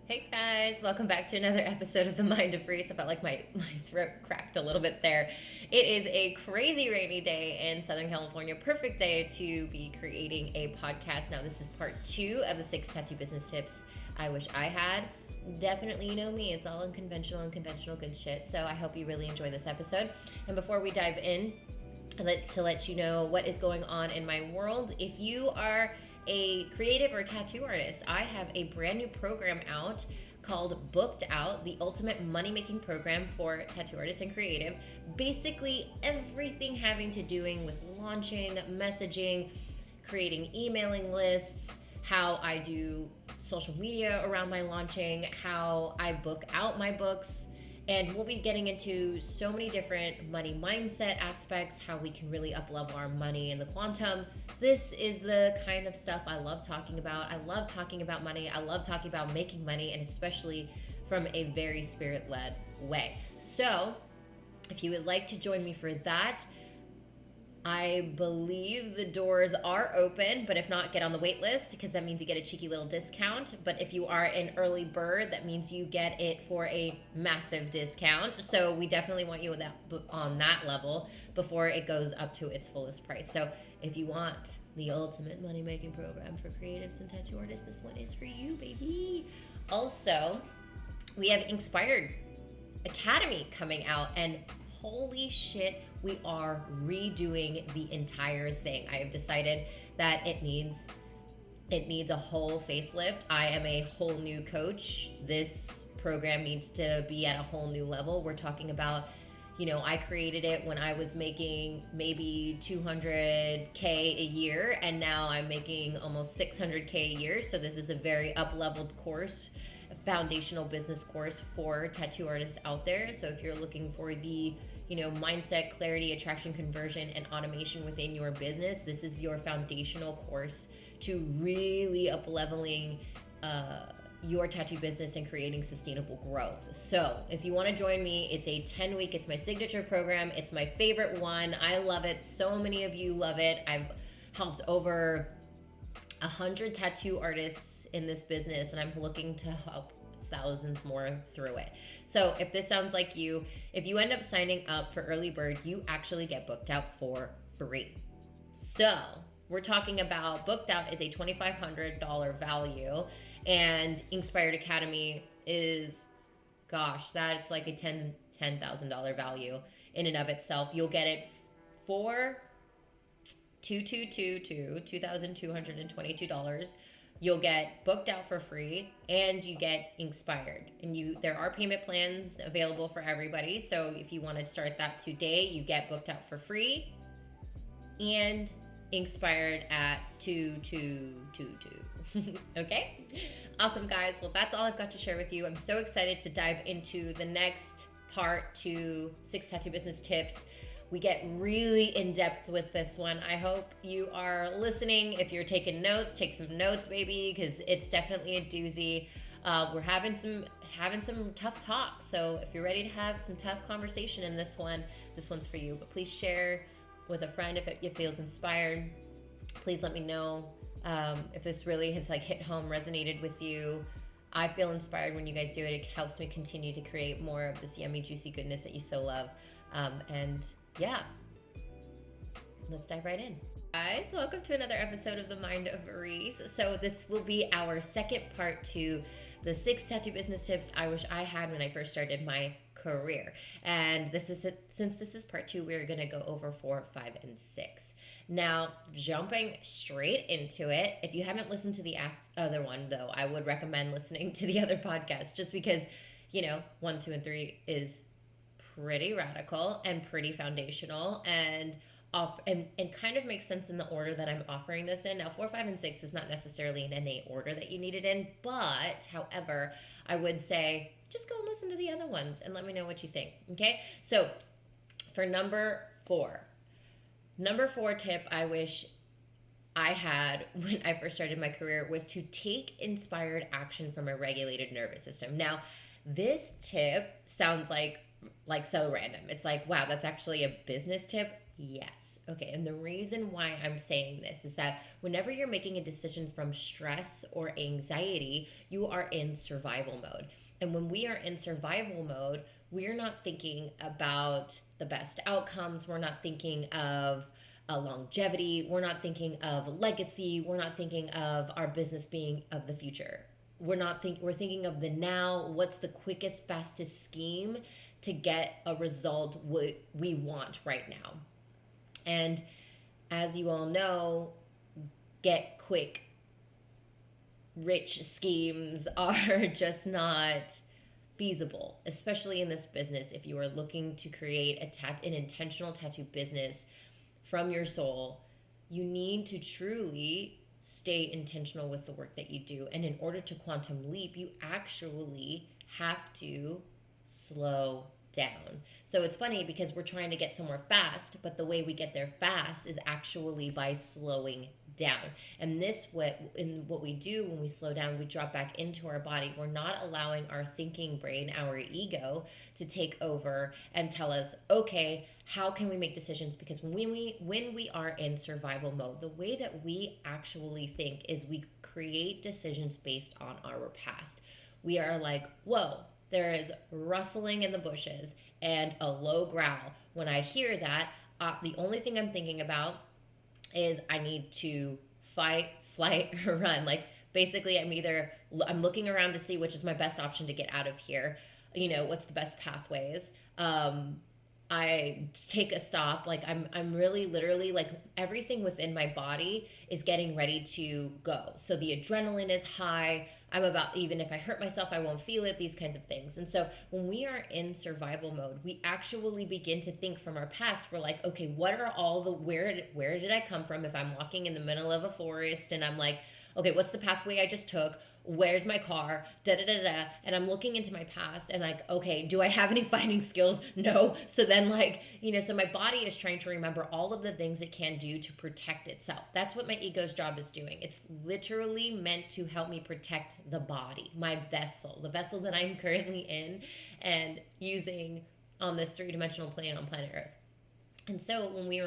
Hey guys, welcome back to another episode of The Mind of Reese. I felt like my throat cracked a little bit there. It is a crazy rainy day in Southern California. Perfect day to be creating a podcast. Now, this is part 2 of the 6 tattoo business tips I wish I had. Definitely, you know me, it's all unconventional good shit. So I hope you really enjoy this episode. And before we dive in, I'd like to let you know what is going on in my world. If you are a creative or tattoo artist, I have a brand new program out called Booked Out, the ultimate money-making program for tattoo artists and creative. Basically everything having to doing with launching, messaging, creating emailing lists, how I do social media around my launching, how I book out my books. And we'll be getting into so many different money mindset aspects, how we can really up-level our money and the quantum. This is the kind of stuff I love talking about. I love talking about money. I love talking about making money, and especially from a very spirit-led way. So if you would like to join me for that, I believe the doors are open, but if not, get on the wait list because that means you get a cheeky little discount. But if you are an early bird, that means you get it for a massive discount. So we definitely want you on that level before it goes up to its fullest price. So if you want the ultimate money-making program for creatives and tattoo artists, this one is for you, baby. Also, we have Inspired Academy coming out, and holy shit, we are redoing the entire thing. I have decided that it needs a whole facelift. I am a whole new coach. This program needs to be at a whole new level. We're talking about, I created it when I was making maybe $200K a year, and now I'm making almost $600K a year. So this is a very up-leveled course, a foundational business course for tattoo artists out there. So if you're looking for the mindset, clarity, attraction, conversion, and automation within your business, this is your foundational course to really up-leveling your tattoo business and creating sustainable growth. So if you want to join me, it's a 10-week, it's my signature program. It's my favorite one. I love it. So many of you love it. I've helped over 100 tattoo artists in this business, and I'm looking to help thousands more through it. So if this sounds like you, if you end up signing up for early bird, you actually get booked out for free. So we're talking about Booked Out is a $2,500 value, and Inspired Academy is, that's like a $10,000 value in and of itself. You'll get it for $2,222. You'll get Booked Out for free, and you get Inspired. And there are payment plans available for everybody. So if you want to start that today, you get Booked Out for free and Inspired at $2,222. Okay? Awesome, guys. Well, that's all I've got to share with you. I'm so excited to dive into the next part to 6 tattoo business tips. We get really in depth with this one. I hope you are listening. If you're taking notes, take some notes, baby, because it's definitely a doozy. We're having some tough talk. So if you're ready to have some tough conversation in this one's for you. But please share with a friend if it feels inspired. Please let me know if this really has hit home, resonated with you. I feel inspired when you guys do it. It helps me continue to create more of this yummy, juicy goodness that you so love. And yeah, let's dive right in. Guys, welcome to another episode of The Mind of Reese. So this will be our second part to the 6 tattoo business tips I wish I had when I first started my career. And since this is part 2, we're going to go over 4, 5, and 6. Now, jumping straight into it, if you haven't listened to the other one, though, I would recommend listening to the other podcast just because, 1, 2, and 3 is pretty radical and pretty foundational and kind of makes sense in the order that I'm offering this in. Now, 4, 5, and 6 is not necessarily in any order that you need it in, but however, I would say just go and listen to the other ones and let me know what you think. Okay, so for number 4 tip I wish I had when I first started my career was to take inspired action from a regulated nervous system. Now, this tip sounds like so random. It's like, wow, that's actually a business tip. Yes. Okay. And the reason why I'm saying this is that whenever you're making a decision from stress or anxiety, you are in survival mode. And when we are in survival mode, we're not thinking about the best outcomes. We're not thinking of a longevity. We're not thinking of legacy. We're not thinking of our business being of the future. We're thinking of the now. What's the quickest, fastest scheme to get a result we want right now? And as you all know, get quick, rich schemes are just not feasible, especially in this business. If you are looking to create an intentional tattoo business from your soul, you need to truly stay intentional with the work that you do. And in order to quantum leap, you actually have to slow down. So it's funny because we're trying to get somewhere fast, but the way we get there fast is actually by slowing down. And what we do when we slow down, we drop back into our body. We're not allowing our thinking brain, our ego, to take over and tell us, okay, how can we make decisions? Because when we are in survival mode, the way that we actually think is we create decisions based on our past. We are like, whoa, there is rustling in the bushes and a low growl. When I hear that, the only thing I'm thinking about is I need to fight, flight, or run. Like basically I'm looking around to see which is my best option to get out of here. What's the best pathways? I take a stop. Like I'm really literally like everything within my body is getting ready to go. So the adrenaline is high. Even if I hurt myself, I won't feel it, these kinds of things. And so when we are in survival mode, we actually begin to think from our past. We're like, okay, what are where did I come from? If I'm walking in the middle of a forest and I'm like, okay, what's the pathway I just took? Where's my car? And I'm looking into my past and like, okay, do I have any fighting skills? No. So then so my body is trying to remember all of the things it can do to protect itself. That's what my ego's job is doing. It's literally meant to help me protect the body, my vessel, the vessel that I'm currently in and using on this three-dimensional plane on planet Earth. And so when we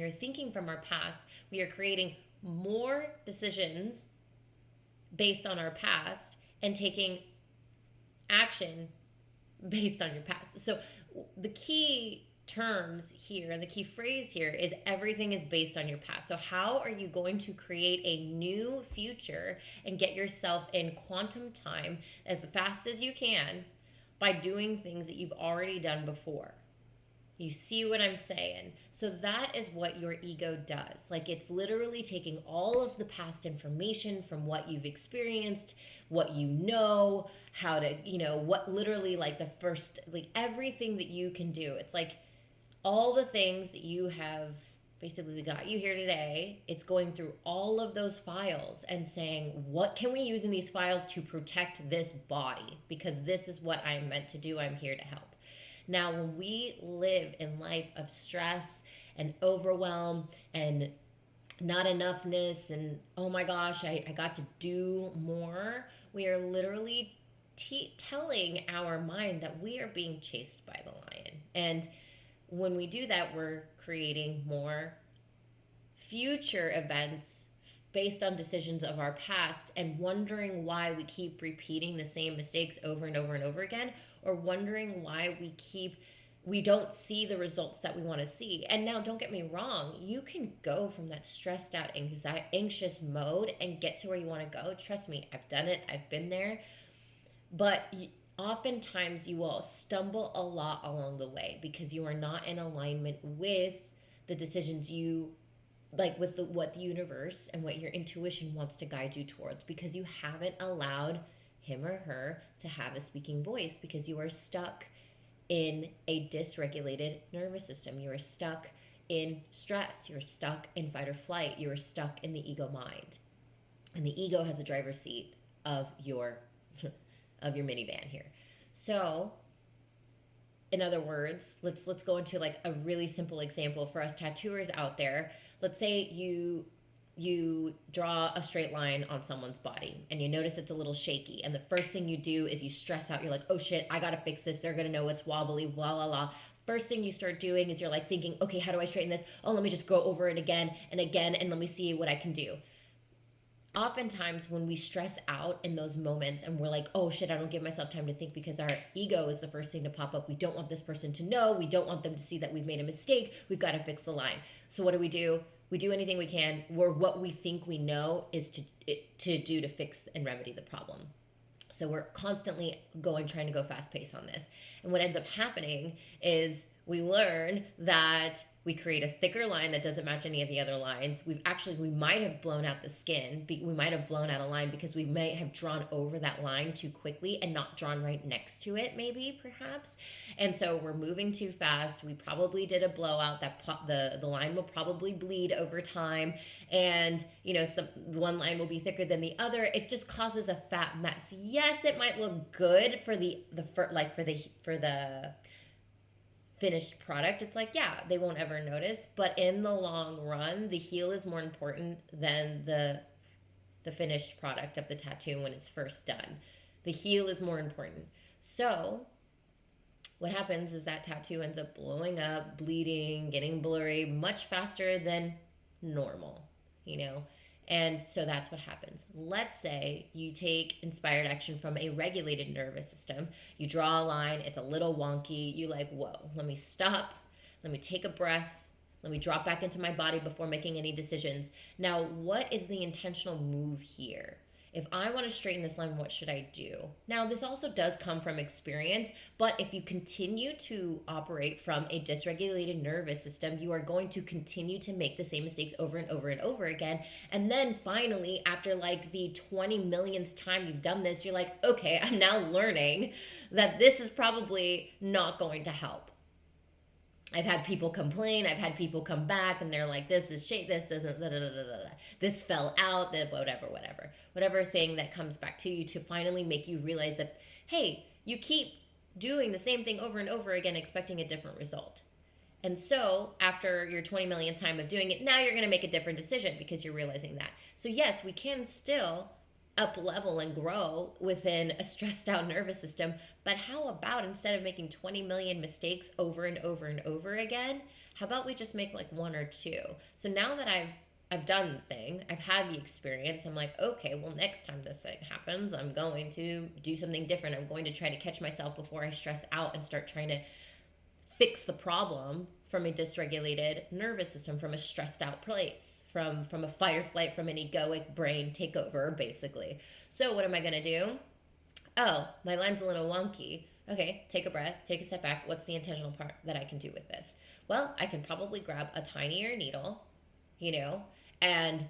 are thinking from our past, we are creating more decisions based on our past and taking action based on your past. So the key terms here and the key phrase here is everything is based on your past. So how are you going to create a new future and get yourself in quantum time as fast as you can by doing things that you've already done before? You see what I'm saying? So that is what your ego does. Like it's literally taking all of the past information from what you've experienced, what you know, how to, what literally everything that you can do. It's like all the things that you have basically got you here today. It's going through all of those files and saying, what can we use in these files to protect this body? Because this is what I'm meant to do. I'm here to help. Now, when we live in life of stress and overwhelm and not enoughness and, oh my gosh, I got to do more, we are literally telling our mind that we are being chased by the lion. And when we do that, we're creating more future events based on decisions of our past and wondering why we keep repeating the same mistakes over and over and over again, or wondering why we don't see the results that we want to see. And now, don't get me wrong, you can go from that stressed out, anxious mode and get to where you want to go. Trust me, I've done it. I've been there. But oftentimes you will stumble a lot along the way because you are not in alignment with the decisions what the universe and what your intuition wants to guide you towards, because you haven't allowed him or her to have a speaking voice, because you are stuck in a dysregulated nervous system. You are stuck in stress. You're stuck in fight or flight. You are stuck in the ego mind. And the ego has a driver's seat of your minivan here. So in other words, let's go into like a really simple example for us tattooers out there. Let's say you draw a straight line on someone's body and you notice it's a little shaky, and the first thing you do is you stress out. You're like, oh shit, I gotta fix this. They're gonna know it's wobbly, blah, blah, blah. first thing you start doing is you're like thinking, okay, how do I straighten this? Oh, let me just go over it again and again, and let me see what I can do. Oftentimes when we stress out in those moments and we're like, oh shit, I don't give myself time to think because our ego is the first thing to pop up. We don't want this person to know. We don't want them to see that we've made a mistake. We've got to fix the line. So what do? We do anything we can, or what we think we know is to do to fix and remedy the problem. So we're constantly trying to go fast pace on this. And what ends up happening is we learn that we create a thicker line that doesn't match any of the other lines. We might have blown out the skin. We might have blown out a line because we might have drawn over that line too quickly and not drawn right next to it, maybe, perhaps. And so we're moving too fast. We probably did a blowout. The line will probably bleed over time. And, one line will be thicker than the other. It just causes a fat mess. Yes, it might look good for the finished product. It's like, yeah, they won't ever notice, but in the long run, the heel is more important than the finished product of the tattoo when it's first done. The heel is more important. So what happens is that tattoo ends up blowing up, bleeding, getting blurry much faster than normal, And so that's what happens. Let's say you take inspired action from a regulated nervous system. You draw a line. It's a little wonky. You like, whoa, let me stop. Let me take a breath. Let me drop back into my body before making any decisions. Now, what is the intentional move here? If I want to straighten this line, what should I do? Now, this also does come from experience, but if you continue to operate from a dysregulated nervous system, you are going to continue to make the same mistakes over and over and over again. And then finally, after like the 20 millionth time you've done this, you're like, okay, I'm now learning that this is probably not going to help. I've had people complain, I've had people come back and they're like, this is shit, this isn't, this fell out, whatever thing that comes back to you to finally make you realize that, hey, you keep doing the same thing over and over again, expecting a different result. And so after your 20 millionth time of doing it, now you're going to make a different decision because you're realizing that. So yes, we can still up level and grow within a stressed out nervous system, but how about instead of making 20 million mistakes over and over and over again, how about we just make like one or two? So now that I've done the thing, I've had the experience, I'm like, okay, well, next time this thing happens, I'm going to do something different. I'm going to try to catch myself before I stress out and start trying to fix the problem from a dysregulated nervous system, from a stressed out place, from a fight or flight, from an egoic brain takeover, basically. So what am I going to do? Oh, my line's a little wonky. Okay, take a breath, take a step back. What's the intentional part that I can do with this? Well, I can probably grab a tinier needle, and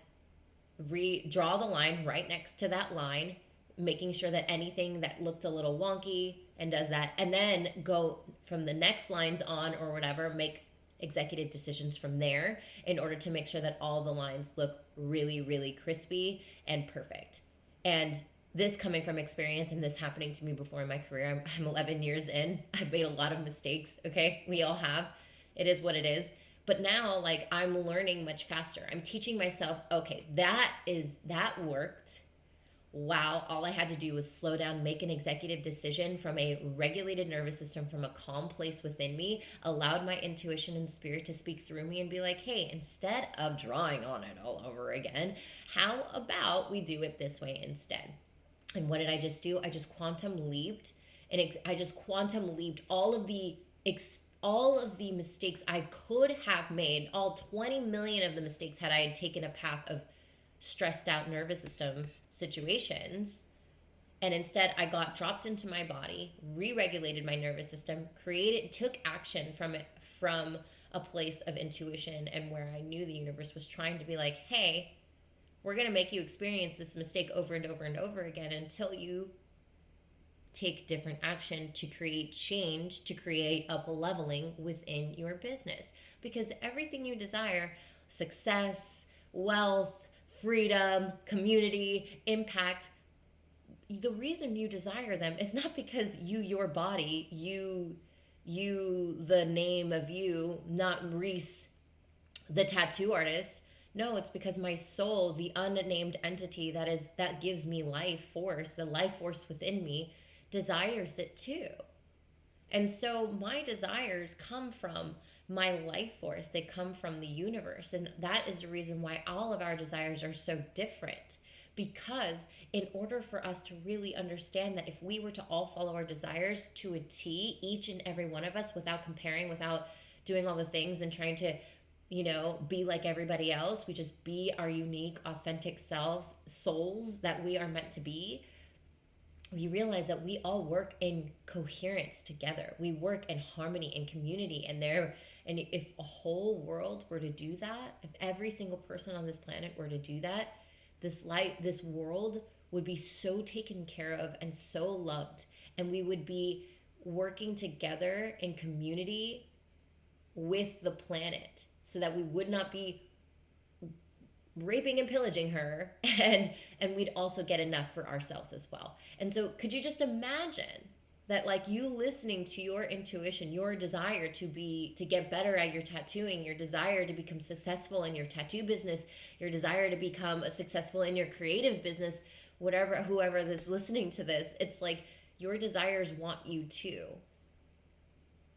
draw the line right next to that line, making sure that anything that looked a little wonky and does that, and then go from the next lines on or whatever, make executive decisions from there in order to make sure that all the lines look really, really crispy and perfect. And this coming from experience and this happening to me before in my career, I'm 11 years in. I've made a lot of mistakes, okay? We all have. It is what it is. But now, like, I'm learning much faster. I'm teaching myself, okay, that worked. Wow, all I had to do was slow down, make an executive decision from a regulated nervous system, from a calm place within me, allowed my intuition and spirit to speak through me and be like, hey, instead of drawing on it all over again, how about we do it this way instead? And what did I just do? I just quantum leaped, and I just quantum leaped all of the mistakes I could have made, all 20 million of the mistakes had I had taken a path of stressed out nervous system situations. And instead I got dropped into my body, re-regulated my nervous system, took action from a place of intuition and where I knew the universe was trying to be like, hey, we're going to make you experience this mistake over and over and over again until you take different action to create change, to create up leveling within your business. Because everything you desire, success, wealth, freedom, community, impact, the reason you desire them is not because your body, you, the name of you, not Reese, the tattoo artist. No, it's because my soul, the unnamed entity that gives me life force, the life force within me, desires it too. And so my desires come from my life force, they come from the universe. And that is the reason why all of our desires are so different. Because in order for us to really understand that if we were to all follow our desires to a T, each and every one of us, without comparing, without doing all the things and trying to, be like everybody else, we just be our unique, authentic selves, souls that we are meant to be, we realize that we all work in coherence together. We work in harmony and community. And if a whole world were to do that, if every single person on this planet were to do that, this world would be so taken care of and so loved, and we would be working together in community with the planet so that we would not be raping and pillaging her, and we'd also get enough for ourselves as well. And so could you just imagine that, like, you listening to your intuition, your desire to get better at your tattooing, your desire to become successful in your tattoo business, your desire to become successful in your creative business, whoever is listening to this, it's like your desires want you too.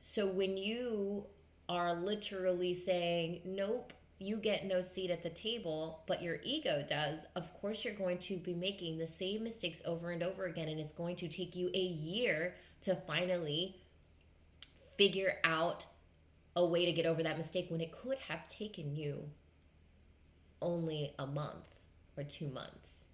So when you are literally saying, nope, you get no seat at the table, but your ego does, of course you're going to be making the same mistakes over and over again, and it's going to take you a year to finally figure out a way to get over that mistake when it could have taken you only a month or 2 months.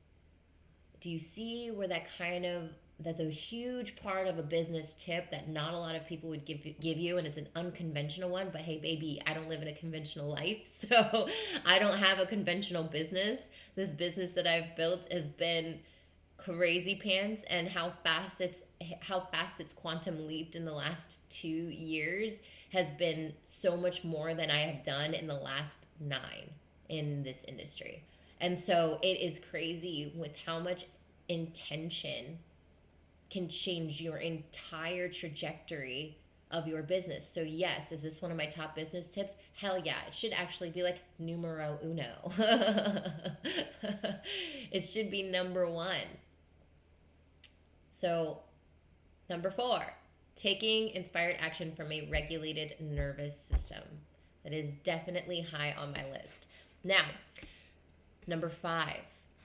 Do you see where that's a huge part of a business tip that not a lot of people would give you, and it's an unconventional one, but hey baby, I don't live in a conventional life, so I don't have a conventional business. This business that I've built has been crazy pants, and how fast it's quantum leaped in the last 2 years has been so much more than I have done in the last 9 in this industry. And so it is crazy with how much intention can change your entire trajectory of your business. So yes, is this one of my top business tips? Hell yeah. It should actually be like numero uno. It should be number 1. So number 4, taking inspired action from a regulated nervous system. That is definitely high on my list. Now, number 5.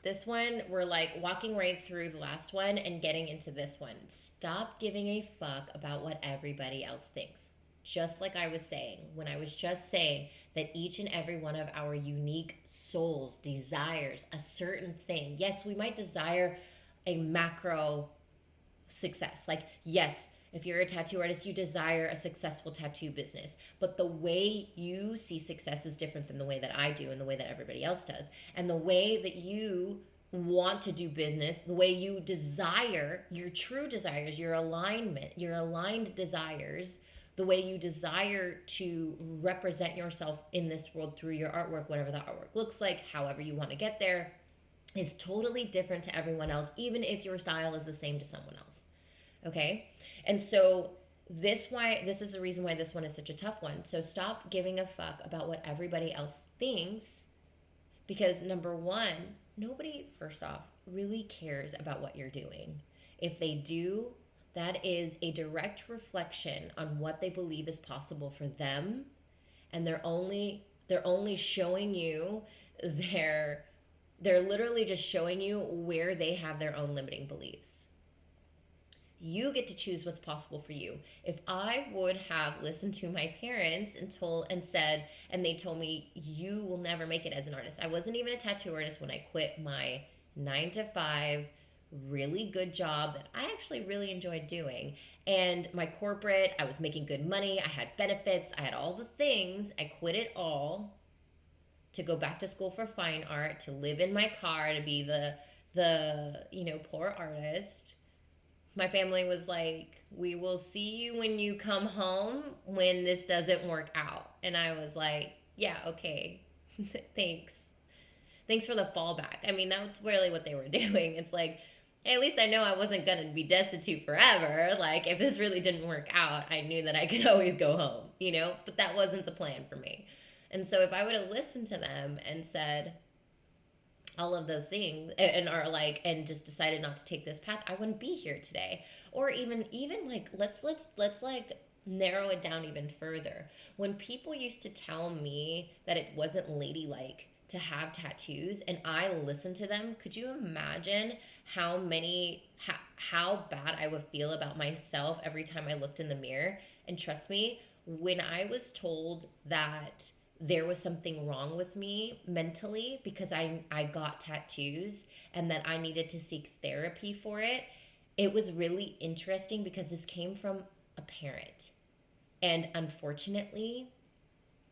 This one, we're like walking right through the last one and getting into this one. Stop giving a fuck about what everybody else thinks. Just like I was saying, when I was just saying that each and every one of our unique souls desires a certain thing. Yes, we might desire a macro success. Like, yes, if you're a tattoo artist, you desire a successful tattoo business. But the way you see success is different than the way that I do and the way that everybody else does. And the way that you want to do business, the way you desire, your true desires, your aligned desires, the way you desire to represent yourself in this world through your artwork, whatever the artwork looks like, however you want to get there, is totally different to everyone else, even if your style is the same to someone else. Okay? And so this is the reason why this one is such a tough one. So stop giving a fuck about what everybody else thinks, because number 1, nobody, first off, really cares about what you're doing. If they do, that is a direct reflection on what they believe is possible for them, and they're only showing you they're literally just showing you where they have their own limiting beliefs. You get to choose what's possible for you. If I would have listened to my parents and they told me, you will never make it as an artist. I wasn't even a tattoo artist when I quit my 9-to-5 really good job that I actually really enjoyed doing. And my corporate, I was making good money. I had benefits. I had all the things. I quit it all to go back to school for fine art, to live in my car, to be the poor artist. My family was like, we will see you when you come home when this doesn't work out. And I was like, yeah, okay, thanks. Thanks for the fallback. I mean, that's really what they were doing. It's like, hey, at least I know I wasn't going to be destitute forever. Like, if this really didn't work out, I knew that I could always go home, But that wasn't the plan for me. And so if I would have listened to them and said, all of those things, and are like, and just decided not to take this path, I wouldn't be here today. Or even like, let's like narrow it down even further. When people used to tell me that it wasn't ladylike to have tattoos and I listened to them, could you imagine how bad I would feel about myself every time I looked in the mirror? And trust me, when I was told that there was something wrong with me mentally because I got tattoos and that I needed to seek therapy for it, it was really interesting because this came from a parent. And unfortunately,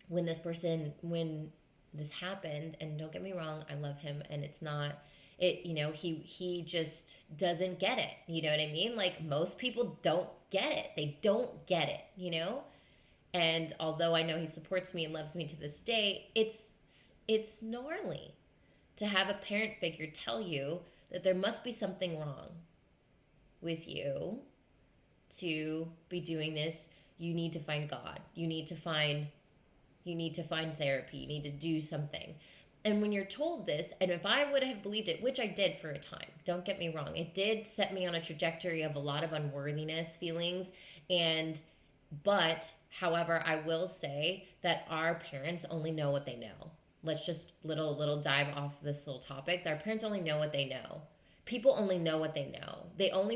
when this happened, and don't get me wrong, I love him, and it's not it, he just doesn't get it. You know what I mean? Like, most people don't get it. They don't get it. And although I know he supports me and loves me to this day, it's gnarly to have a parent figure tell you that there must be something wrong with you to be doing this. You need to find God. You need to find therapy. You need to do something. And when you're told this, and if I would have believed it, which I did for a time, don't get me wrong, it did set me on a trajectory of a lot of unworthiness feelings. But however, I will say that our parents only know what they know. Let's just little dive off this little topic. Our parents only know what they know. People only know what they know. They only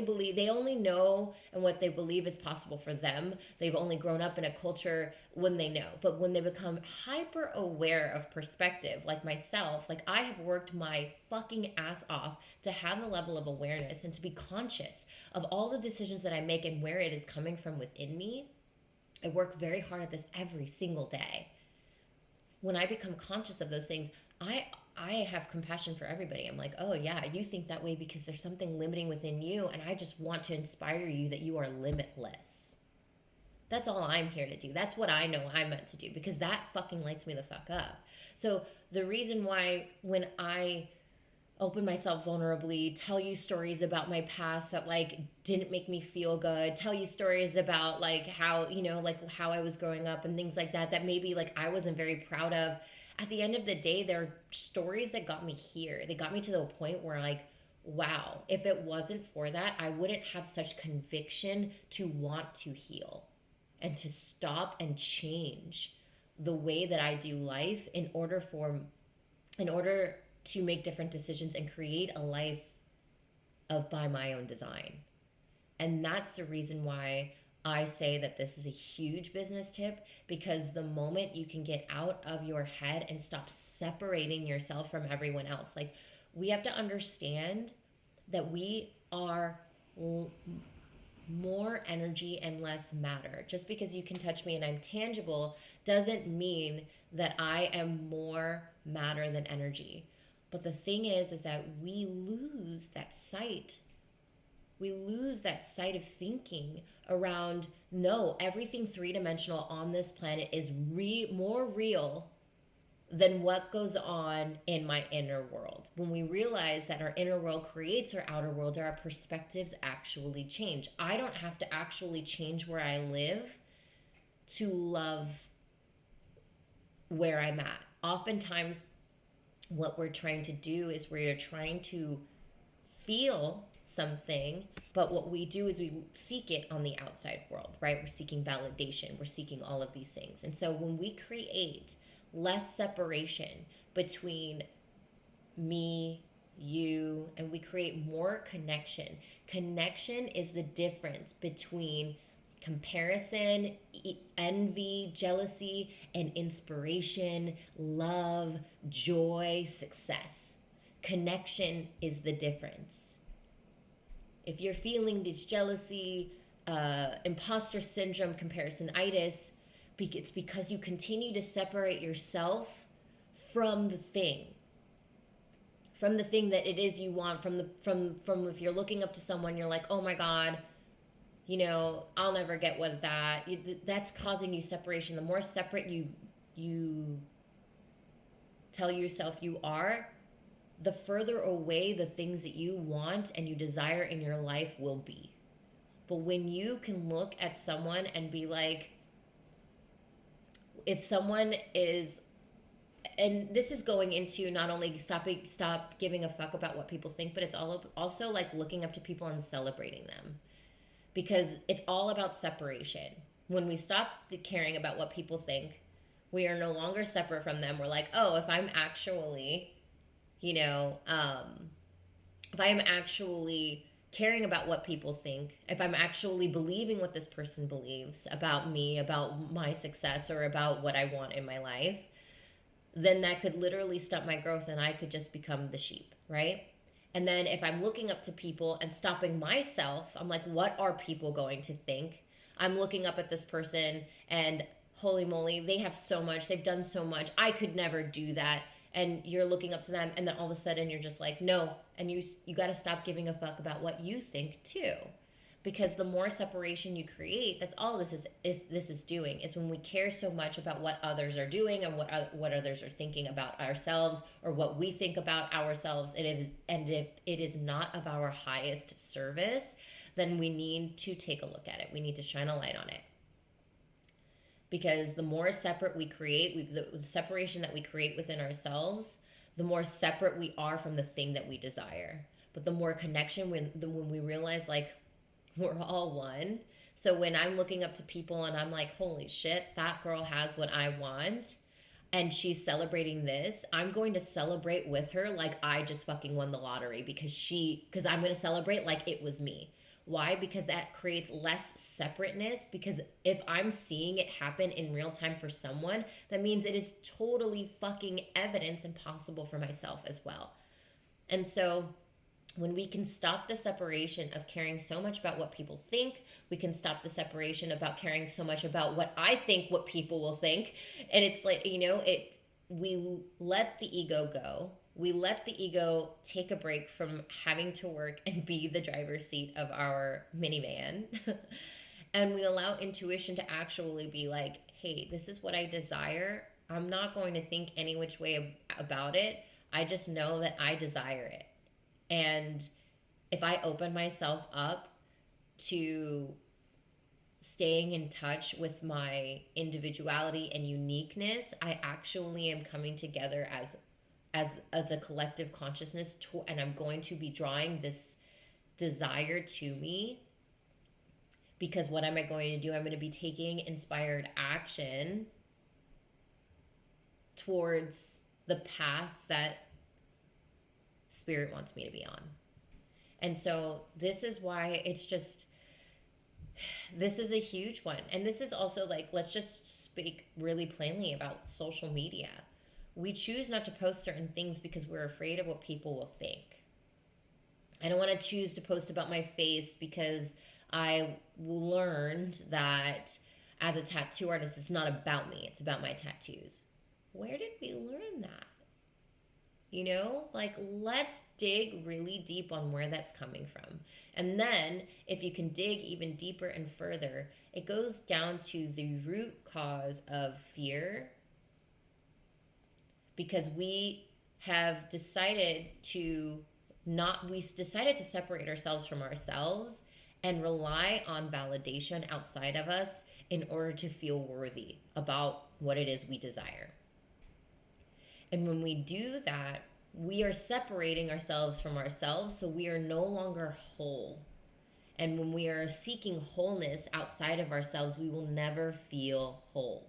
know, and what they believe is possible for them. They've only grown up in a culture when they know. But when they become hyper aware of perspective, like myself, like I have worked my fucking ass off to have a level of awareness and to be conscious of all the decisions that I make and where it is coming from within me. I work very hard at this every single day. When I become conscious of those things, I have compassion for everybody. I'm like, oh yeah, you think that way because there's something limiting within you, and I just want to inspire you that you are limitless. That's all I'm here to do. That's what I know I'm meant to do, because that fucking lights me the fuck up. So the reason why when I open myself vulnerably, tell you stories about my past that like didn't make me feel good, tell you stories about like how, like how I was growing up and things like that, that maybe like I wasn't very proud of. At the end of the day, they're stories that got me here. They got me to the point where like, wow, if it wasn't for that, I wouldn't have such conviction to want to heal and to stop and change the way that I do life in order to make different decisions and create a life by my own design. And that's the reason why I say that this is a huge business tip, because the moment you can get out of your head and stop separating yourself from everyone else, like, we have to understand that we are more energy and less matter. Just because you can touch me and I'm tangible doesn't mean that I am more matter than energy. But the thing is that we lose that sight. We lose that sight of thinking around, no, everything three-dimensional on this planet is more real than what goes on in my inner world. When we realize that our inner world creates our outer world, our perspectives actually change. I don't have to actually change where I live to love where I'm at. Oftentimes, what we're trying to do is we're trying to feel something, but what we do is we seek it on the outside world, right? We're seeking validation. We're seeking all of these things. And so when we create less separation between me, you, and we create more connection. Connection is the difference between comparison, envy, jealousy, and inspiration, love, joy, success. Connection is the difference. If you're feeling this jealousy, imposter syndrome, comparisonitis, it's because you continue to separate yourself from the thing that it is you want, from if you're looking up to someone, you're like, oh my God, I'll never get what that. That's causing you separation. The more separate you tell yourself you are, the further away the things that you want and you desire in your life will be. But when you can look at someone and be like, if someone is and this is going into not only stop giving a fuck about what people think, but it's also like looking up to people and celebrating them, because it's all about separation. When we stop caring about what people think, we are no longer separate from them. We're like, oh, if I'm actually, if I am actually caring about what people think, if I'm actually believing what this person believes about me, about my success, or about what I want in my life, then that could literally stop my growth and I could just become the sheep, right? And then if I'm looking up to people and stopping myself, I'm like, what are people going to think? I'm looking up at this person and holy moly, they have so much, they've done so much, I could never do that. And you're looking up to them, and then all of a sudden you're just like, no. And you got to stop giving a fuck about what you think too. Because the more separation you create, that's all this is doing, is when we care so much about what others are doing and what others are thinking about ourselves, or what we think about ourselves, and if it is not of our highest service, then we need to take a look at it. We need to shine a light on it. Because the more separate we create, the separation that we create within ourselves, the more separate we are from the thing that we desire. But the more connection, when we realize, like, we're all one. So when I'm looking up to people and I'm like, holy shit, that girl has what I want and she's celebrating this, I'm going to celebrate with her like I just fucking won the lottery, because I'm going to celebrate like it was me. Why? Because that creates less separateness. Because if I'm seeing it happen in real time for someone, that means it is totally fucking evidence and possible for myself as well. And so when we can stop the separation of caring so much about what people think, we can stop the separation about caring so much about what I think, what people will think. And it's like, we let the ego go. We let the ego take a break from having to work and be the driver's seat of our minivan. And we allow intuition to actually be like, hey, this is what I desire. I'm not going to think any which way about it. I just know that I desire it. And if I open myself up to staying in touch with my individuality and uniqueness, I actually am coming together as a collective consciousness, and I'm going to be drawing this desire to me. Because what am I going to do? I'm going to be taking inspired action towards the path that Spirit wants me to be on. And so this is why this is a huge one. And this is also like, let's just speak really plainly about social media. We choose not to post certain things because we're afraid of what people will think. I don't want to choose to post about my face because I learned that as a tattoo artist, it's not about me, it's about my tattoos. Where did we learn that? Like, let's dig really deep on where that's coming from. And then if you can dig even deeper and further, it goes down to the root cause of fear. Because we have decided to separate ourselves from ourselves and rely on validation outside of us in order to feel worthy about what it is we desire. And when we do that, we are separating ourselves from ourselves, so we are no longer whole. And when we are seeking wholeness outside of ourselves, we will never feel whole.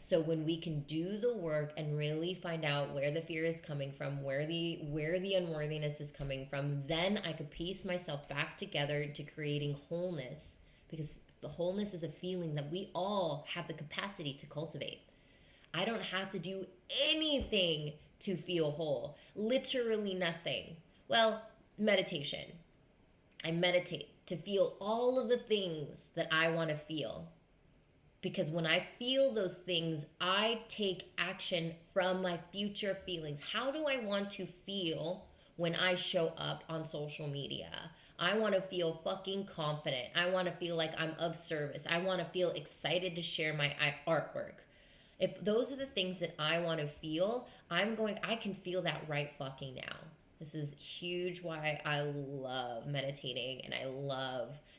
So when we can do the work and really find out where the fear is coming from, where the unworthiness is coming from, then I could piece myself back together to creating wholeness, because the wholeness is a feeling that we all have the capacity to cultivate. I don't have to do anything to feel whole. Literally nothing. Well, meditation. I meditate to feel all of the things that I want to feel. Because when I feel those things, I take action from my future feelings. How do I want to feel when I show up on social media? I want to feel fucking confident. I want to feel like I'm of service. I want to feel excited to share my artwork. If those are the things that I want to feel, I can feel that right fucking now. This is huge why I love meditating, and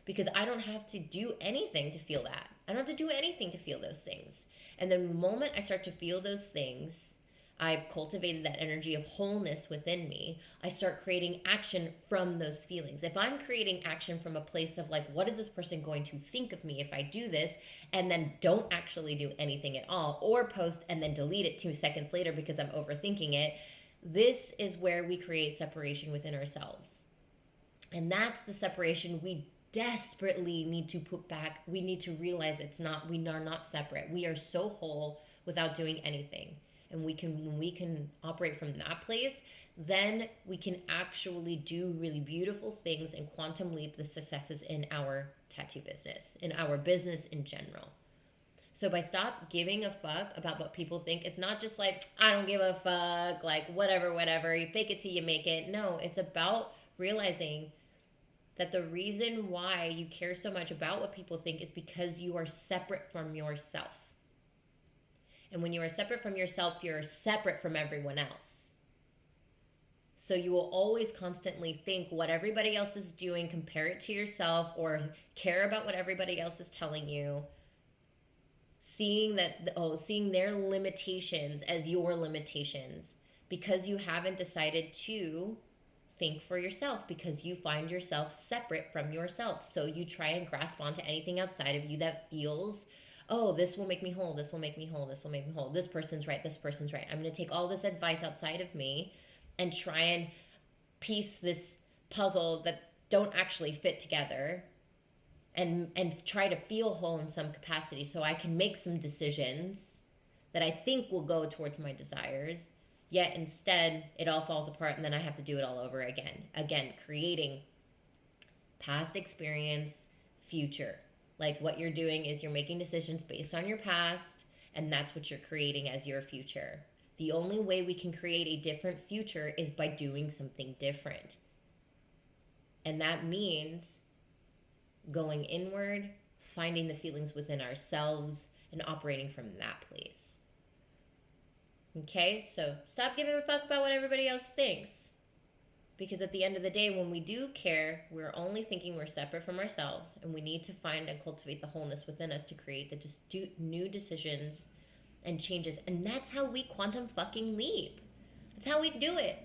because I don't have to do anything to feel that. I don't have to do anything to feel those things. And the moment I start to feel those things, I've cultivated that energy of wholeness within me. I start creating action from those feelings. If I'm creating action from a place of like, what is this person going to think of me if I do this, and then don't actually do anything at all, or post and then delete it 2 seconds later because I'm overthinking it, this is where we create separation within ourselves. And that's the separation we desperately need to put back. We need to realize we are not separate. We are so whole without doing anything. And when we can operate from that place, then we can actually do really beautiful things and quantum leap the successes in our tattoo business, in our business in general. So by stop giving a fuck about what people think, it's not just like, I don't give a fuck, like whatever, you fake it till you make it. No, it's about realizing that the reason why you care so much about what people think is because you are separate from yourself. And when you are separate from yourself, you're separate from everyone else. So you will always constantly think what everybody else is doing, compare it to yourself, or care about what everybody else is telling you. Seeing their limitations as your limitations because you haven't decided to think for yourself, because you find yourself separate from yourself. So you try and grasp onto anything outside of you that feels, oh, this will make me whole, this will make me whole, this will make me whole. This person's right, this person's right. I'm going to take all this advice outside of me and try and piece this puzzle that don't actually fit together and try to feel whole in some capacity so I can make some decisions that I think will go towards my desires. Yet instead, it all falls apart and then I have to do it all over again. Again, creating past experience, future. Like what you're doing is you're making decisions based on your past, and that's what you're creating as your future. The only way we can create a different future is by doing something different. And that means going inward, finding the feelings within ourselves, and operating from that place. Okay, so stop giving a fuck about what everybody else thinks. Because at the end of the day, when we do care, we're only thinking we're separate from ourselves, and we need to find and cultivate the wholeness within us to create the new decisions and changes. And that's how we quantum fucking leap. That's how we do it.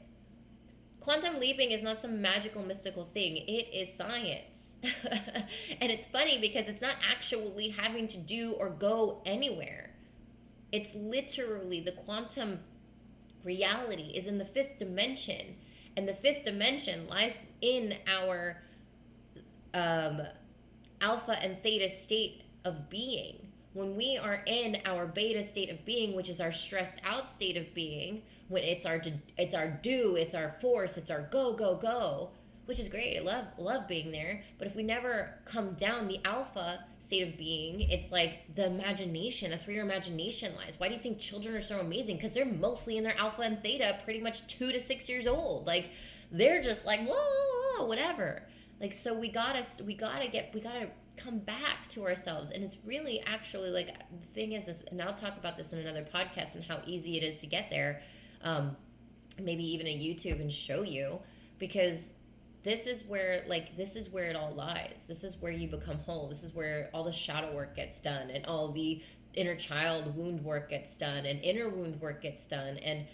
Quantum leaping is not some magical, mystical thing. It is science. And it's funny because it's not actually having to do or go anywhere. It's literally the quantum reality is in the 5th dimension. And the 5th dimension lies in our alpha and theta state of being. When we are in our beta state of being, which is our stressed out state of being, when it's our do, it's our force, it's our go, which is great. I love being there. But if we never come down the alpha state of being, it's like the imagination. That's where your imagination lies. Why do you think children are so amazing? Because they're mostly in their alpha and theta, pretty much 2 to 6 years old. Like they're just like whoa, whatever. Like so we gotta come back to ourselves. And it's really actually like the thing is, and I'll talk about this in another podcast and how easy it is to get there. Maybe even a YouTube and show you, because this is where it all lies. This is where you become whole. This is where all the shadow work gets done, and all the inner child wound work gets done, and inner wound work gets done, and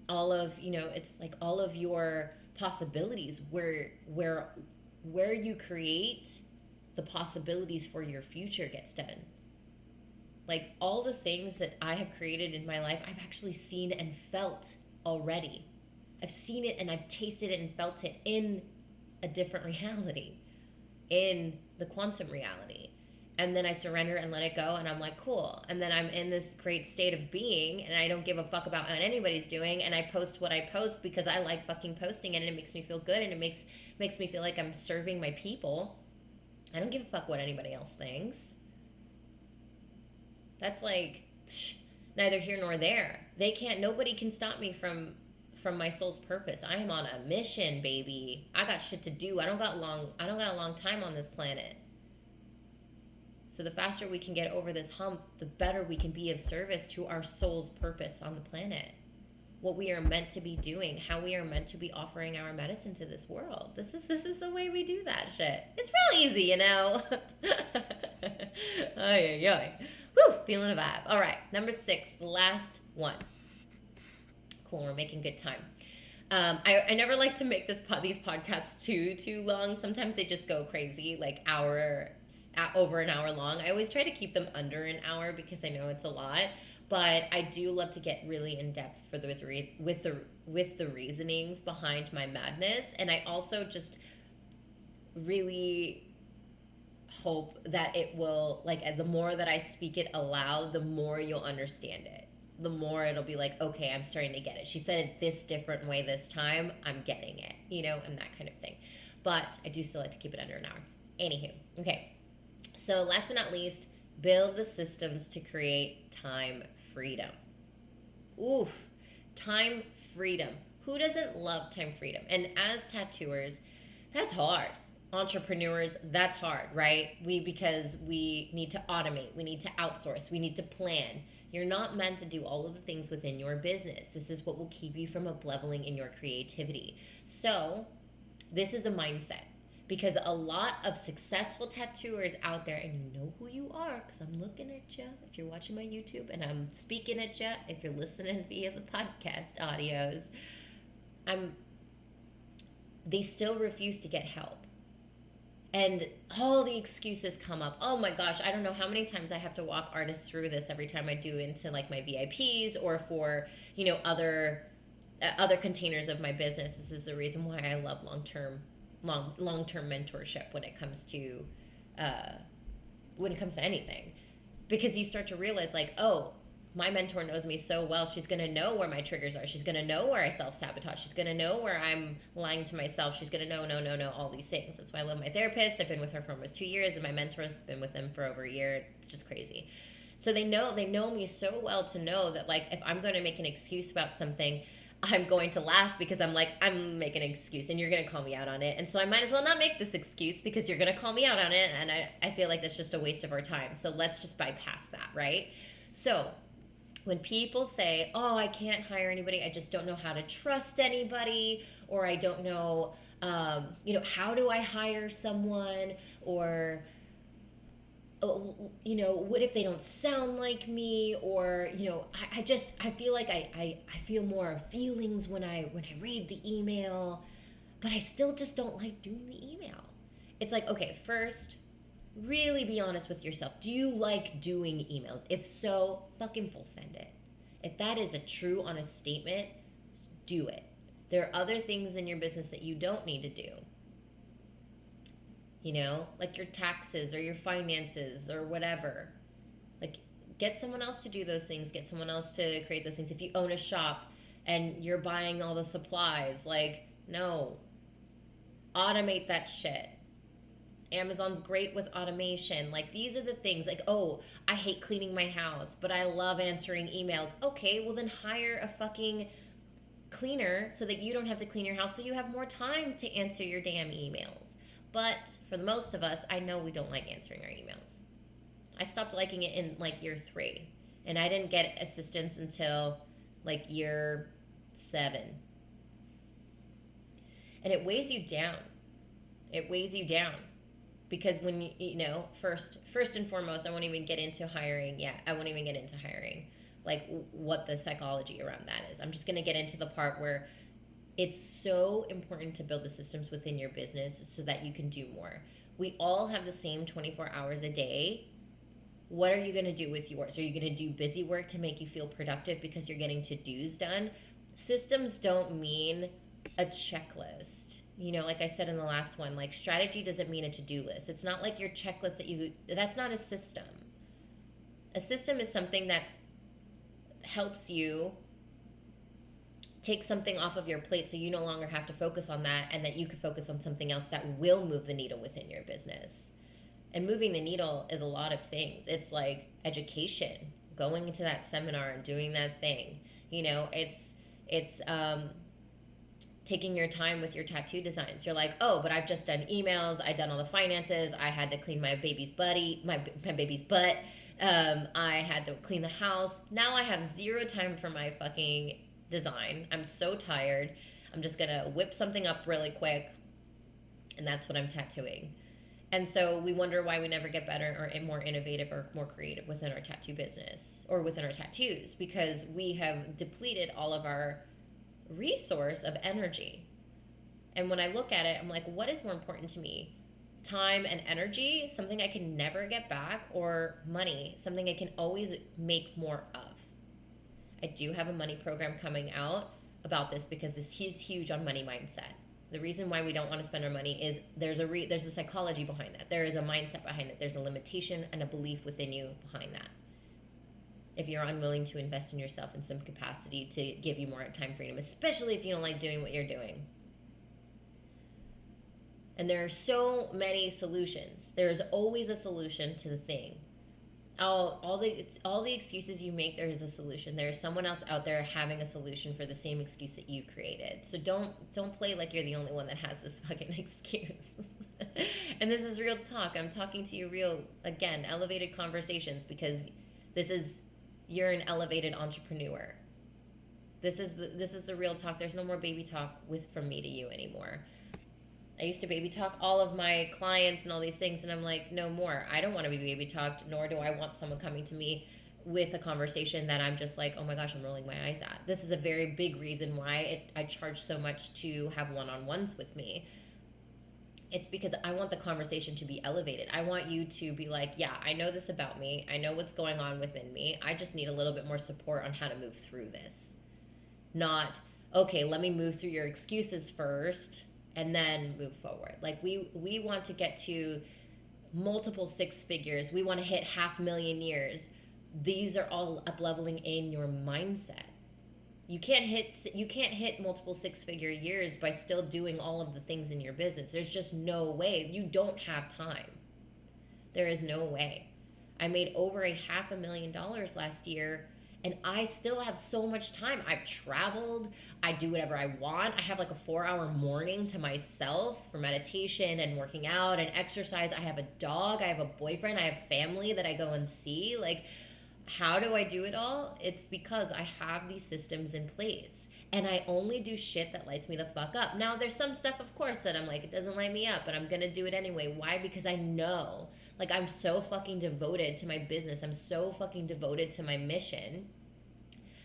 all of, it's like all of your possibilities where you create the possibilities for your future gets done. Like all the things that I have created in my life, I've actually seen and felt already. I've seen it and I've tasted it and felt it in a different reality, in the quantum reality. And then I surrender and let it go, and I'm like, cool. And then I'm in this great state of being, and I don't give a fuck about what anybody's doing, and I post what I post because I like fucking posting it, and it makes me feel good, and it makes me feel like I'm serving my people. I don't give a fuck what anybody else thinks. That's like neither here nor there. Nobody can stop me from my soul's purpose. I am on a mission, baby. I got shit to do. I don't got a long time on this planet. So the faster we can get over this hump, the better we can be of service to our soul's purpose on the planet. what we are meant to be doing, how we are meant to be offering our medicine to this world. This is the way we do that shit. It's real easy, you know. Ay, ay, ay. Whew, feeling a vibe. All right, number 6, the last one. Cool, we're making good time. I never like to make these podcasts too long. Sometimes they just go crazy, like over an hour long. I always try to keep them under an hour because I know it's a lot. But I do love to get really in depth with the reasonings behind my madness, and I also just really hope that it will, like, the more that I speak it aloud, the more you'll understand it. The more it'll be like, okay, I'm starting to get it. She said it this different way this time. I'm getting it, you know, and that kind of thing. But I do still like to keep it under an hour. Anywho, okay. So last but not least, build the systems to create time freedom. Oof, time freedom. Who doesn't love time freedom? And as tattooers, that's hard. Entrepreneurs, that's hard, right? Because we need to automate, we need to outsource, we need to plan. You're not meant to do all of the things within your business. This is what will keep you from up-leveling in your creativity. So this is a mindset, because a lot of successful tattooers out there, and you know who you are because I'm looking at you if you're watching my YouTube, and I'm speaking at you if you're listening via the podcast audios, they still refuse to get help. And all the excuses come up. Oh my gosh, I don't know how many times I have to walk artists through this every time I do into like my VIPs or for, you know, other containers of my business. This is the reason why I love long-term mentorship when it comes to anything. Because you start to realize, like, oh, my mentor knows me so well. She's going to know where my triggers are. She's going to know where I self-sabotage. She's going to know where I'm lying to myself. She's going to know all these things. That's why I love my therapist. I've been with her for almost 2 years, and my mentor's been with him for over a year. It's just crazy. So they know me so well to know that, like, if I'm going to make an excuse about something, I'm going to laugh because I'm like, I'm making an excuse and you're going to call me out on it. And so I might as well not make this excuse because you're going to call me out on it. And I feel like that's just a waste of our time. So let's just bypass that, right? So when people say, oh, I can't hire anybody, I just don't know how to trust anybody, or I don't know, how do I hire someone, or, what if they don't sound like me, or, I feel like I feel more feelings when I read the email, but I still just don't like doing the email. It's like, okay, first, really be honest with yourself. Do you like doing emails? If so, fucking full send it. If that is a true, honest statement, do it. There are other things in your business that you don't need to do. Like your taxes or your finances or whatever. Like, get someone else to do those things. Get someone else to create those things. If you own a shop and you're buying all the supplies, like, no. Automate that shit. Amazon's great with automation. Like, these are the things. Like, oh, I hate cleaning my house, but I love answering emails. Okay, well then hire a fucking cleaner so that you don't have to clean your house, so you have more time to answer your damn emails. But for the most of us, I know we don't like answering our emails. I stopped liking it in like year 3, and I didn't get assistance until like year 7. And it weighs you down. It weighs you down. Because when first and foremost, I won't even get into hiring yet. I won't even get into hiring, like what the psychology around that is. I'm just going to get into the part where it's so important to build the systems within your business so that you can do more. We all have the same 24 hours a day. What are you going to do with yours? Are you going to do busy work to make you feel productive because you're getting to-dos done? Systems don't mean a checklist. Like I said in the last one, like, strategy doesn't mean a to-do list. It's not like your checklist that's not a system. A system is something that helps you take something off of your plate so you no longer have to focus on that, and that you can focus on something else that will move the needle within your business. And moving the needle is a lot of things. It's like education, going to that seminar and doing that thing. It's taking your time with your tattoo designs. You're like, oh, but I've just done emails. I've done all the finances. I had to clean my baby's my baby's butt. I had to clean the house. Now I have 0 time for my fucking design. I'm so tired. I'm just going to whip something up really quick. And that's what I'm tattooing. And so we wonder why we never get better or more innovative or more creative within our tattoo business or within our tattoos, because we have depleted all of our resource of energy. And when I look at it, I'm like, what is more important to me? Time and energy, something I can never get back, or money, something I can always make more of. I do have a money program coming out about this because this is huge on money mindset. The reason why we don't want to spend our money is there's a psychology behind that. There is a mindset behind it. There's a limitation and a belief within you behind that. If you're unwilling to invest in yourself in some capacity to give you more time freedom, especially if you don't like doing what you're doing. And there are so many solutions. There's always a solution to the thing. All the excuses you make, there is a solution. There's someone else out there having a solution for the same excuse that you created. So don't play like you're the only one that has this fucking excuse. And this is real talk. I'm talking to you real, again, elevated conversations, because you're an elevated entrepreneur. This is the real talk. There's no more baby talk from me to you anymore. I used to baby talk all of my clients and all these things, and I'm like, no more. I don't want to be baby talked, nor do I want someone coming to me with a conversation that I'm just like, oh my gosh, I'm rolling my eyes at. This is a very big reason why I charge so much to have one-on-ones with me. It's because I want the conversation to be elevated. I want you to be like, yeah, I know this about me. I know what's going on within me. I just need a little bit more support on how to move through this. Not, okay, let me move through your excuses first and then move forward. Like we want to get to multiple six figures. We want to hit 500,000 years. These are all up leveling in your mindset. You can't hit multiple six-figure years by still doing all of the things in your business. There's just no way. You don't have time. There is no way. I made over $500,000 last year, and I still have so much time. I've traveled. I do whatever I want. I have like a 4-hour morning to myself for meditation and working out and exercise. I have a dog. I have a boyfriend. I have family that I go and see. Like, how do I do it all? It's because I have these systems in place, and I only do shit that lights me the fuck up. Now, there's some stuff, of course, that I'm like, it doesn't light me up, but I'm gonna do it anyway. Why? Because I know, like, I'm so fucking devoted to my business. I'm so fucking devoted to my mission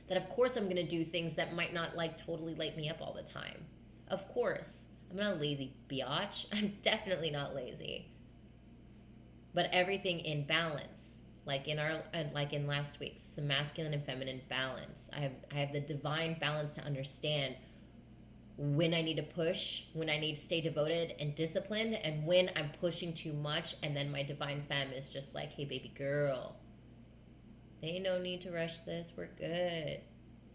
that of course I'm gonna do things that might not like totally light me up all the time. Of course. I'm not a lazy biatch. I'm definitely not lazy. But everything in balance. Like in last week's, some masculine and feminine balance. I have the divine balance to understand when I need to push, when I need to stay devoted and disciplined, and when I'm pushing too much, and then my divine femme is just like, hey baby girl, there ain't no need to rush this, we're good.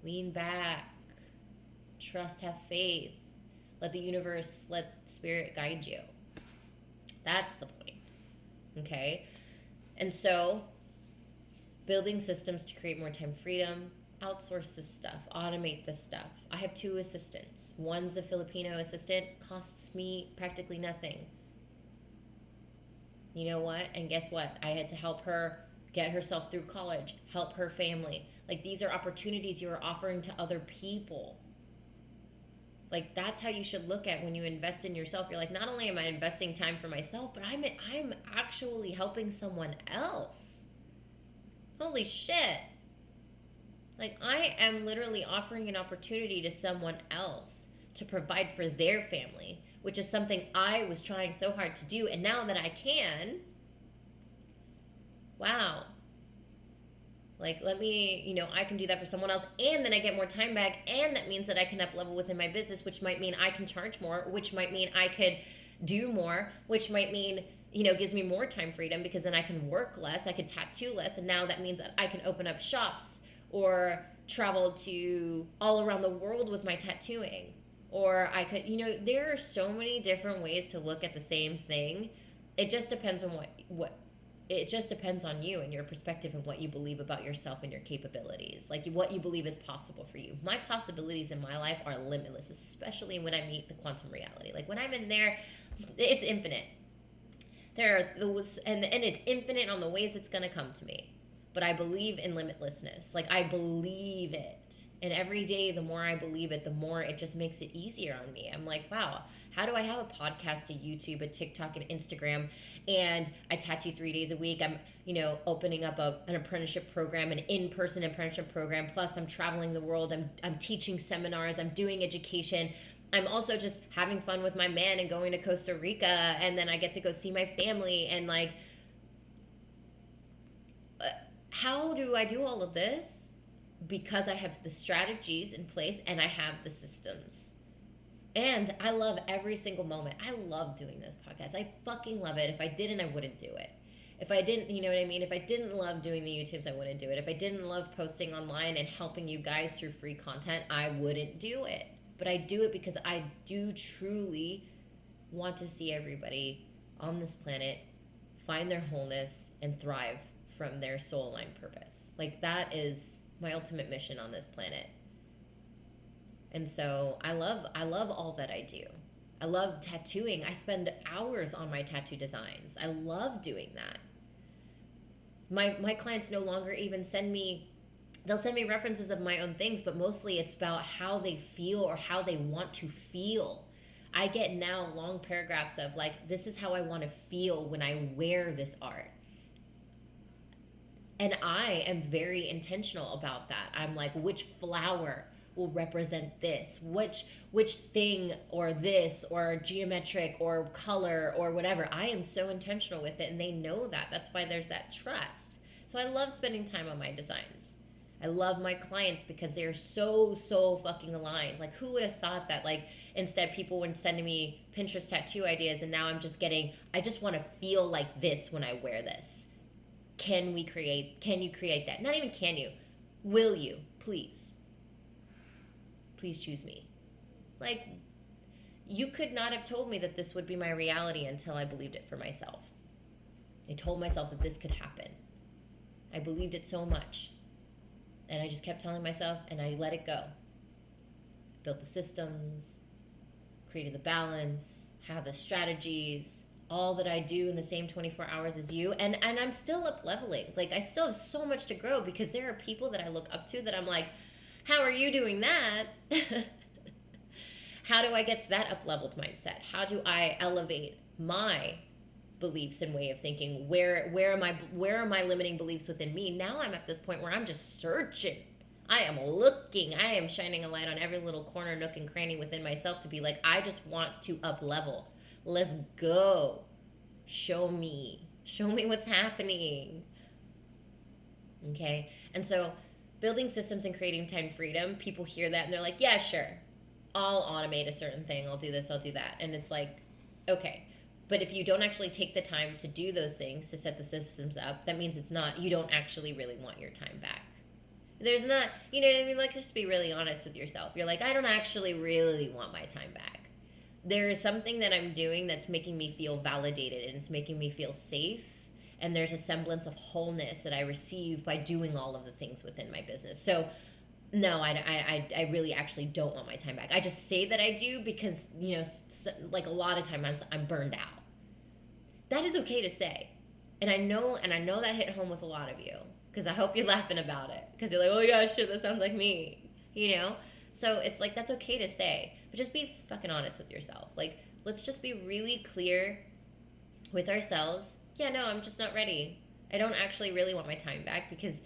Lean back. Trust, have faith. Let the universe, let spirit guide you. That's the point. Okay? And so, building systems to create more time freedom, outsource this stuff, automate this stuff. I have 2 assistants. One's a Filipino assistant, costs me practically nothing. You know what? And guess what? I had to help her get herself through college, help her family. Like, these are opportunities you are offering to other people. Like, that's how you should look at when you invest in yourself. You're like, not only am I investing time for myself, but I'm actually helping someone else. Holy shit. Like, I am literally offering an opportunity to someone else to provide for their family, which is something I was trying so hard to do. And now that I can, wow. Like, I can do that for someone else, and then I get more time back, and that means that I can up level within my business, which might mean I can charge more, which might mean I could do more, which might mean, gives me more time freedom, because then I can work less, I could tattoo less, and now that means that I can open up shops or travel to all around the world with my tattooing. Or I could, there are so many different ways to look at the same thing. It just depends on it just depends on you and your perspective and what you believe about yourself and your capabilities, like what you believe is possible for you. My possibilities in my life are limitless, especially when I meet the quantum reality. Like, when I'm in there, it's infinite. There are those, and it's infinite on the ways it's going to come to me. But I believe in limitlessness. Like, I believe it. And every day, the more I believe it, the more it just makes it easier on me. I'm like, wow, how do I have a podcast, a YouTube, a TikTok, an Instagram, and I tattoo 3 days a week? I'm, opening up an apprenticeship program, an in-person apprenticeship program. Plus, I'm traveling the world. I'm teaching seminars. I'm doing education. I'm also just having fun with my man and going to Costa Rica, and then I get to go see my family. And like, how do I do all of this? Because I have the strategies in place and I have the systems. And I love every single moment. I love doing this podcast. I fucking love it. If I didn't, I wouldn't do it. If I didn't, you know what I mean? If I didn't love doing the YouTubes, I wouldn't do it. If I didn't love posting online and helping you guys through free content, I wouldn't do it. But I do it because I do truly want to see everybody on this planet find their wholeness and thrive from their soul-aligned purpose. Like, that is my ultimate mission on this planet. And so I love all that I do. I love tattooing. I spend hours on my tattoo designs. I love doing that. My clients no longer even they'll send me references of my own things, but mostly it's about how they feel or how they want to feel. I get now long paragraphs of like, this is how I want to feel when I wear this art. And I am very intentional about that. I'm like, which flower will represent this? Which thing or this or geometric or color or whatever. I am so intentional with it, and they know that. That's why there's that trust. So I love spending time on my designs. I love my clients because they're so fucking aligned. Like, who would have thought that, like, instead people were sending me Pinterest tattoo ideas, and now I'm just getting, I just want to feel like this when I wear this. Can you create that? Not even can you. Will you? Please choose me. Like, you could not have told me that this would be my reality until I believed it for myself. I told myself that this could happen. I believed it so much. And I just kept telling myself, and I let it go. Built the systems, created the balance, have the strategies, all that I do in the same 24 hours as you. And I'm still up leveling. Like, I still have so much to grow because there are people that I look up to that I'm like, how are you doing that? How do I get to that up-leveled mindset? How do I elevate my beliefs and way of thinking? Where are my limiting beliefs within me? Now I'm at this point where I'm just searching. I am looking. I am shining a light on every little corner, nook, and cranny within myself to be like, I just want to up-level. Let's go. Show me what's happening. Okay? And so building systems and creating time freedom, people hear that and they're like, yeah, sure. I'll automate a certain thing. I'll do this, I'll do that. And it's like, okay. But if you don't actually take the time to do those things, to set the systems up, that means you don't actually really want your time back. There's not, you know what I mean? Like, just be really honest with yourself. You're like, I don't actually really want my time back. There is something that I'm doing that's making me feel validated, and it's making me feel safe. And there's a semblance of wholeness that I receive by doing all of the things within my business. So no, I really actually don't want my time back. I just say that I do because, like, a lot of times I'm burned out. That is okay to say. And I know that hit home with a lot of you, because I hope you're laughing about it, because you're like, oh yeah, shit, that sounds like me, So it's like, that's okay to say, but just be fucking honest with yourself. Like, let's just be really clear with ourselves. Yeah, no, I'm just not ready. I don't actually really want my time back, because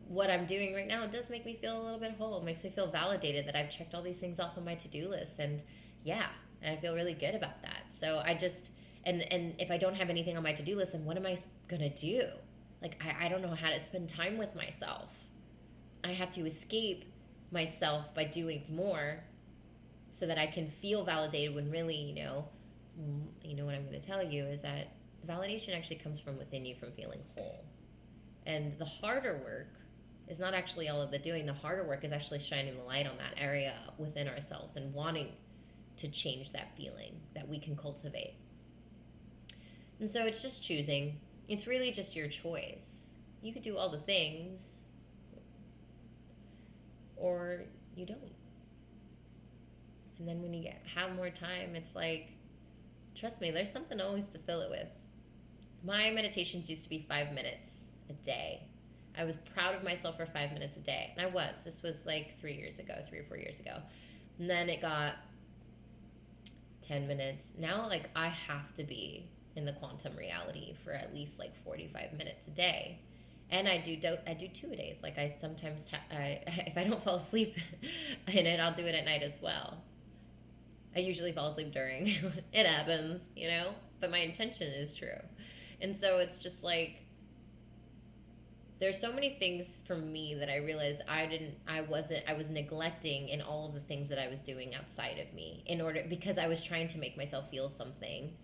what I'm doing right now, it does make me feel a little bit whole. It makes me feel validated that I've checked all these things off on my to-do list. And yeah, and I feel really good about that. So I just, and if I don't have anything on my to-do list, then what am I going to do? Like, I don't know how to spend time with myself. I have to escape myself by doing more so that I can feel validated, when really, what I'm going to tell you is that validation actually comes from within you, from feeling whole. And the harder work is not actually all of the doing. The harder work is actually shining the light on that area within ourselves and wanting to change that feeling that we can cultivate. And so it's just choosing. It's really just your choice. You could do all the things, or you don't. And then when you have more time, it's like, trust me, there's something always to fill it with. My meditations used to be 5 minutes a day. I was proud of myself for 5 minutes a day. And I was. This was like 3 or 4 years ago. And then it got 10 minutes. Now, like, I have to be in the quantum reality for at least like 45 minutes a day. And I do 2-a-days. Like, I sometimes, if I don't fall asleep in it, I'll do it at night as well. I usually fall asleep during. It happens, you know? But my intention is true. And so it's just like, there's so many things for me that I realized I was neglecting in all of the things that I was doing outside of me because I was trying to make myself feel something.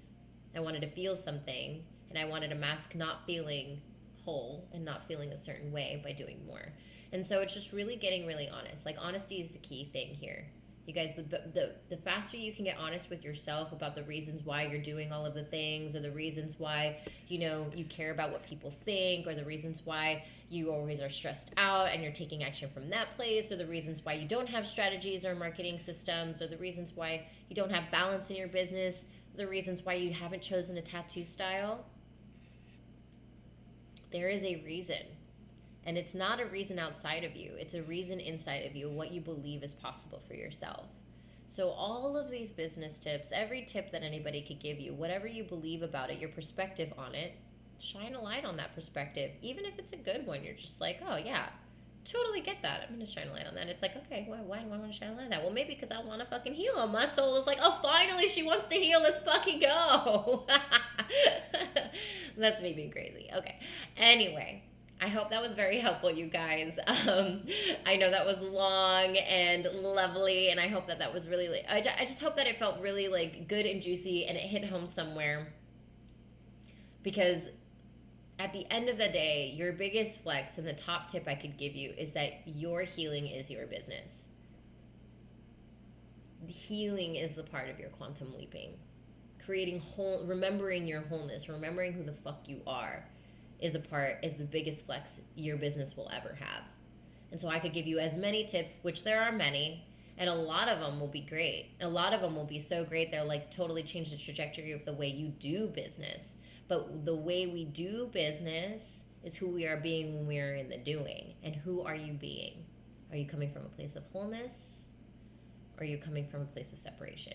I wanted to feel something, and I wanted to mask not feeling whole and not feeling a certain way by doing more. And so it's just really getting really honest. Like, honesty is the key thing here. You guys, the faster you can get honest with yourself about the reasons why you're doing all of the things, or the reasons why, you know, you care about what people think, or the reasons why you always are stressed out and you're taking action from that place, or the reasons why you don't have strategies or marketing systems, or the reasons why you don't have balance in your business, the reasons why you haven't chosen a tattoo style. There is a reason. And it's not a reason outside of you. It's a reason inside of you, what you believe is possible for yourself. So all of these business tips, every tip that anybody could give you, whatever you believe about it, your perspective on it, shine a light on that perspective. Even if it's a good one, you're just like, oh yeah, totally get that. I'm going to shine a light on that. It's like, okay, why do I want to shine a light on that? Well, maybe because I want to fucking heal. My soul is like, oh, finally she wants to heal. Let's fucking go. That's me being crazy. Okay. Anyway. I hope that was very helpful, you guys. I know that was long and lovely, and I hope that was really, I just hope that it felt really, like, good and juicy, and it hit home somewhere. Because at the end of the day, your biggest flex and the top tip I could give you is that your healing is your business. Healing is the part of your quantum leaping. Remembering your wholeness, remembering who the fuck you are, is the biggest flex your business will ever have. And so I could give you as many tips, which there are many, and a lot of them will be great. A lot of them will be so great, they'll like totally change the trajectory of the way you do business. But the way we do business is who we are being when we are in the doing. And who are you being? Are you coming from a place of wholeness? Or are you coming from a place of separation?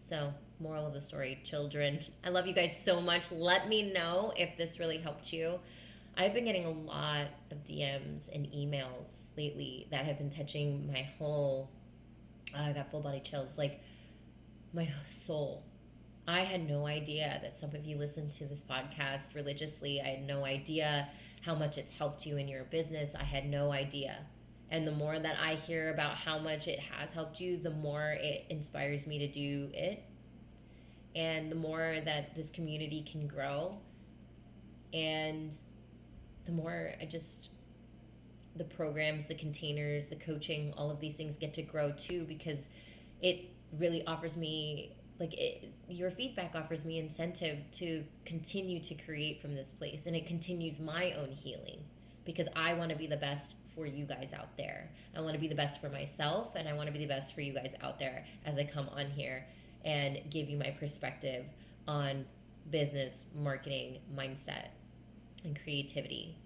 So, moral of the story, children, I love you guys so much. Let me know if this really helped you. I've been getting a lot of DMs and emails lately that have been touching my whole, I got full body chills, like my soul. I had no idea that some of you listen to this podcast religiously. I had no idea how much it's helped you in your business. I had no idea. And the more that I hear about how much it has helped you, the more it inspires me to do it. And the more that this community can grow. And the more the programs, the containers, the coaching, all of these things get to grow too, because it really offers me, your feedback offers me incentive to continue to create from this place. And it continues my own healing, because I want to be the best for you guys out there. I want to be the best for myself, and I want to be the best for you guys out there as I come on here and give you my perspective on business, marketing, mindset, and creativity.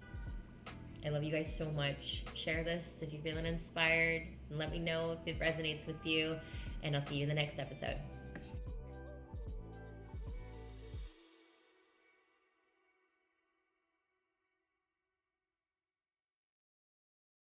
I love you guys so much. Share this if you're feeling inspired, and let me know if it resonates with you, and I'll see you in the next episode.